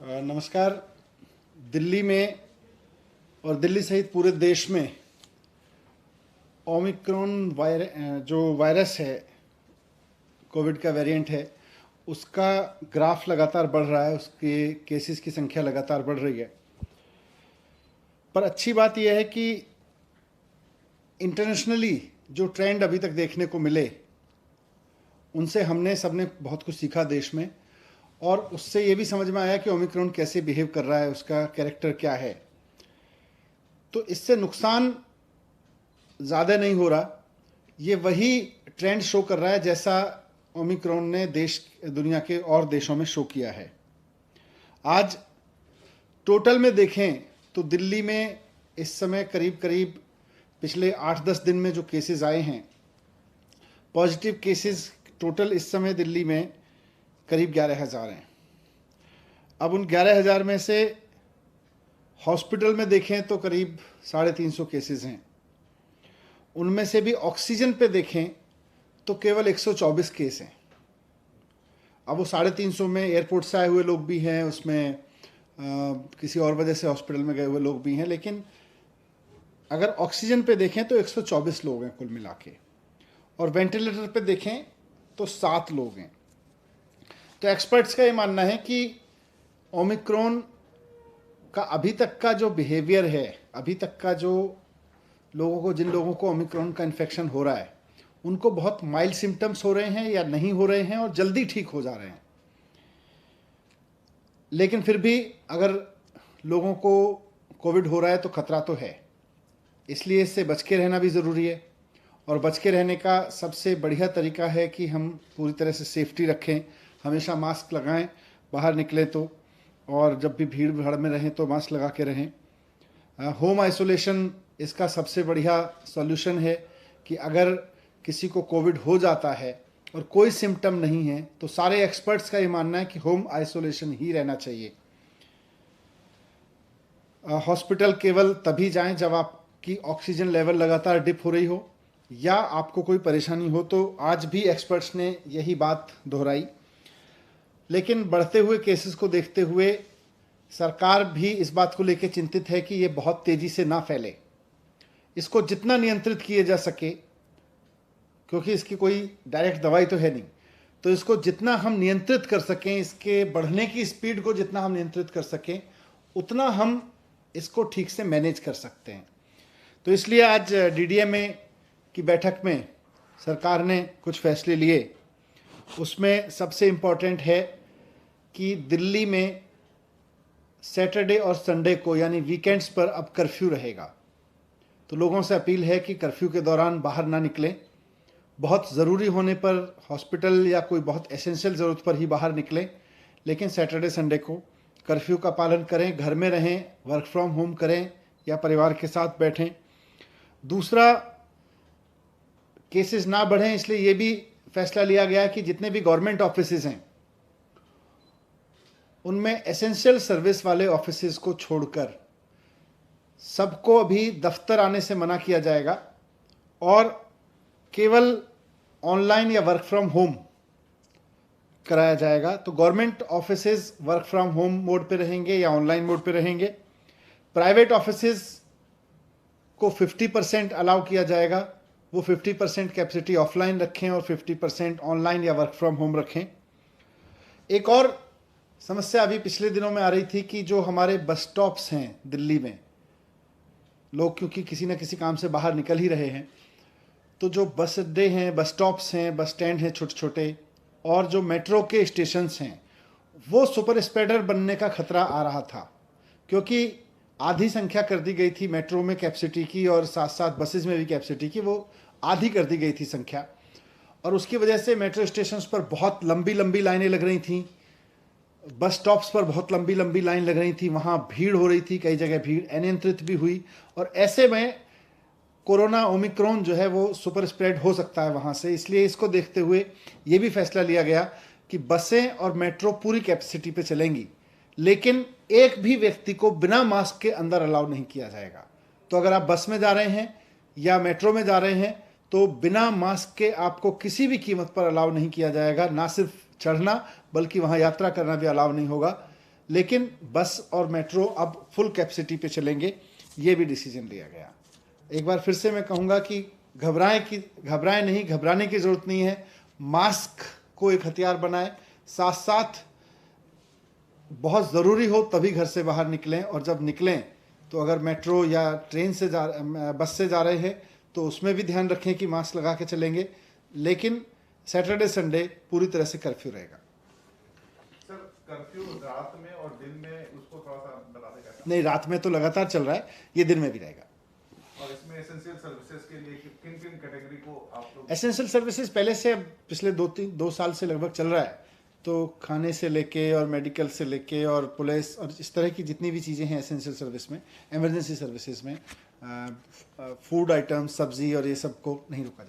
नमस्कार। दिल्ली में और दिल्ली सहित पूरे देश में ओमिक्रॉन जो वायरस है, कोविड का वेरिएंट है, उसका ग्राफ लगातार बढ़ रहा है, उसके केसेस की संख्या लगातार बढ़ रही है। पर अच्छी बात यह है कि इंटरनेशनली जो ट्रेंड अभी तक देखने को मिले, उनसे हमने सबने बहुत कुछ सीखा देश में, और उससे ये भी समझ में आया कि ओमिक्रॉन कैसे बिहेव कर रहा है, उसका कैरेक्टर क्या है। तो इससे नुकसान ज़्यादा नहीं हो रहा, ये वही ट्रेंड शो कर रहा है जैसा ओमिक्रॉन ने दुनिया के और देशों में शो किया है। आज टोटल में देखें तो दिल्ली में इस समय करीब करीब पिछले 8-10 दिन में जो केसेस आए हैं, पॉजिटिव केसेस टोटल इस समय दिल्ली में करीब 11,000 हैं। अब उन 11,000 में से हॉस्पिटल में देखें तो करीब 350 केसेस हैं। उनमें से भी ऑक्सीजन पे देखें तो केवल 124 केस हैं। अब वो 350 में एयरपोर्ट से आए हुए लोग भी हैं, उसमें किसी और वजह से हॉस्पिटल में गए हुए लोग भी हैं, लेकिन अगर ऑक्सीजन पे देखें तो 124 लोग हैं कुल मिला के, और वेंटिलेटर पे देखें तो 7 लोग हैं। तो एक्सपर्ट्स का ये मानना है कि ओमिक्रॉन का अभी तक का जो बिहेवियर है, अभी तक का जो जिन लोगों को ओमिक्रॉन का इन्फेक्शन हो रहा है, उनको बहुत माइल्ड सिम्टम्स हो रहे हैं या नहीं हो रहे हैं और जल्दी ठीक हो जा रहे हैं। लेकिन फिर भी अगर लोगों को कोविड हो रहा है तो खतरा तो है, इसलिए इससे बच के रहना भी ज़रूरी है। और बच के रहने का सबसे बढ़िया तरीका है कि हम पूरी तरह से सेफ्टी रखें, हमेशा मास्क लगाएं बाहर निकलें तो, और जब भी भीड़ भाड़ में रहें तो मास्क लगा के रहें। होम आइसोलेशन इसका सबसे बढ़िया सॉल्यूशन है कि अगर किसी को कोविड हो जाता है और कोई सिम्टम नहीं है तो सारे एक्सपर्ट्स का ये मानना है कि होम आइसोलेशन ही रहना चाहिए। हॉस्पिटल केवल तभी जाएं जब आपकी ऑक्सीजन लेवल लगातार डिप हो रही हो या आपको कोई परेशानी हो, तो आज भी एक्सपर्ट्स ने यही बात दोहराई। लेकिन बढ़ते हुए केसेस को देखते हुए सरकार भी इस बात को लेकर चिंतित है कि ये बहुत तेज़ी से ना फैले। इसको जितना नियंत्रित किए जा सके, क्योंकि इसकी कोई डायरेक्ट दवाई तो है नहीं, तो इसको जितना हम नियंत्रित कर सकें, इसके बढ़ने की स्पीड को जितना हम नियंत्रित कर सकें, उतना हम इसको ठीक से मैनेज कर सकते हैं। तो इसलिए आज डीडीएमए की बैठक में सरकार ने कुछ फैसले लिए। उसमें सबसे इम्पॉर्टेंट है कि दिल्ली में सैटरडे और संडे को यानी वीकेंड्स पर अब कर्फ्यू रहेगा। तो लोगों से अपील है कि कर्फ्यू के दौरान बाहर ना निकलें, बहुत ज़रूरी होने पर हॉस्पिटल या कोई बहुत एसेंशियल ज़रूरत पर ही बाहर निकलें, लेकिन सैटरडे संडे को कर्फ्यू का पालन करें, घर में रहें, वर्क फ्रॉम होम करें या परिवार के साथ बैठें। दूसरा, केसेस ना बढ़ें, इसलिए ये भी फैसला लिया गया कि जितने भी गवर्नमेंट ऑफिसेज हैं उनमें एसेंशियल सर्विस वाले ऑफिसेज को छोड़कर सबको अभी दफ्तर आने से मना किया जाएगा और केवल ऑनलाइन या वर्क फ्रॉम होम कराया जाएगा। तो government offices work from home mode पे रहेंगे या ऑनलाइन मोड पे रहेंगे। प्राइवेट ऑफिसेज को 50% अलाउ किया जाएगा, वो 50% कैपेसिटी ऑफलाइन रखें और 50% ऑनलाइन या वर्क फ्रॉम होम रखें। एक और समस्या अभी पिछले दिनों में आ रही थी कि जो हमारे बस स्टॉप्स हैं दिल्ली में, लोग क्योंकि किसी न किसी काम से बाहर निकल ही रहे हैं, तो जो बस अड्डे हैं, बस स्टॉप्स हैं, बस स्टैंड हैं छोटे छोटे, और जो मेट्रो के स्टेशंस हैं, वो सुपर स्प्रेडर बनने का खतरा आ रहा था, क्योंकि आधी संख्या कर दी गई थी मेट्रो में कैपेसिटी की और साथ साथ बसेस में भी कैपेसिटी की, वो आधी कर दी गई थी संख्या, और उसकी वजह से मेट्रो स्टेशंस पर बहुत लंबी लंबी लाइनें लग रही थीं, बस स्टॉप्स पर बहुत लंबी लंबी लाइन लग रही थी, वहाँ भीड़ हो रही थी, कई जगह भीड़ अनियंत्रित भी हुई, और ऐसे में कोरोना ओमिक्रॉन जो है वो सुपर स्प्रेड हो सकता है वहाँ से। इसलिए इसको देखते हुए ये भी फैसला लिया गया कि बसें और मेट्रो पूरी कैपेसिटी पे चलेंगी, लेकिन एक भी व्यक्ति को बिना मास्क के अंदर अलाउ नहीं किया जाएगा। तो अगर आप बस में जा रहे हैं या मेट्रो में जा रहे हैं तो बिना मास्क के आपको किसी भी कीमत पर अलाउ नहीं किया जाएगा। ना सिर्फ चढ़ना बल्कि वहाँ यात्रा करना भी अलाउ नहीं होगा। लेकिन बस और मेट्रो अब फुल कैपेसिटी पे चलेंगे, ये भी डिसीजन लिया गया। एक बार फिर से मैं कहूँगा कि घबराएं नहीं, घबराने की ज़रूरत नहीं है। मास्क को एक हथियार बनाएं, साथ साथ बहुत ज़रूरी हो तभी घर से बाहर निकलें, और जब निकलें तो अगर मेट्रो या ट्रेन से बस से जा रहे हैं तो उसमें भी ध्यान रखें कि मास्क लगा के चलेंगे। लेकिन सैटरडे संडे पूरी तरह से कर्फ्यू रहेगा। सर, कर्फ्यू रात में और दिन में उसको थोड़ा सा बता दें कैसा? नहीं, रात में तो लगातार चल रहा है, ये दिन में भी रहेगा। और इसमें एसेंशियल सर्विसेज के लिए किन किन कैटेगरी को आप लोग? एसेंशियल सर्विसेज पहले से, पिछले 2 साल से लगभग चल रहा है, तो खाने से लेके और मेडिकल से लेके और पुलिस और इस तरह की जितनी भी चीज़ें हैं एसेंशियल सर्विस में, इमरजेंसी सर्विसेज में, फूड आइटम्स, सब्जी और ये सब को नहीं रोका जाए।